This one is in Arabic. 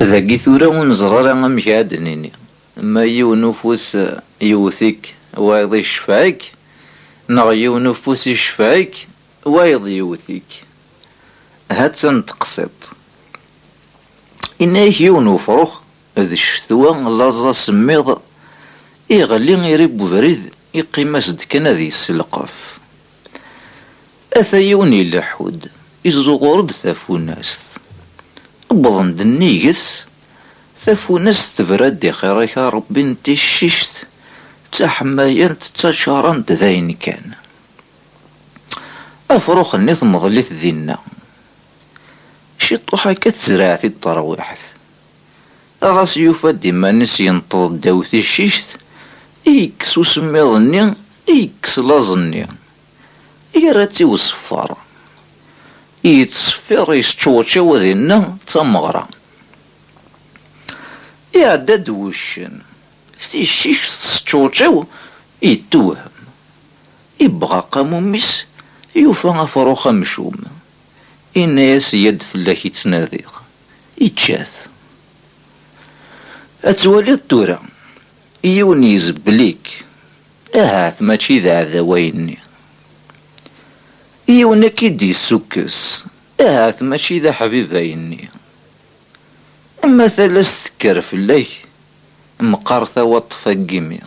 ذاكي ثورة ونزرار أمك عادنيني. ما يون ufus يوثيك وايض يشفعك، نغ يون ufus يشفعك وايض يوثيك. هات نتقسط إناك يون وفروخ ذي الشتوى لازا سميض يغلي يريب بريد يقيم اسد كان ذي السلقف. أثا يون يلحود يزغورد ثافوناست بضن دنيقس ثافوناست تفرد خيرك ربي انت الششت تحماينت تشارنت ذاين كان أفروخ النث مظلث ذينا شطوحا كتزرعتي الطراويحت أغاس يفاد ما نسي ينطض داوثي الشيشت إيكس وسميضني إيكس لازني يراتي وصفار يتصفر يستشوتشا وذينا تمغرا يعداد وشن ستي الشيش تستشوتشا يتوهم يبغى قاموميس يوفا فروخا مشوم إناس يد فلاك يتناذيق يتشاث أتوالي الدورة يوني يزبليك أهات ماشي ذا ذويني يونا كيدي السكس أهات ماشي ذا حبيبيني أما ثلاث تكر فلاك مقارثة وطفا قيمي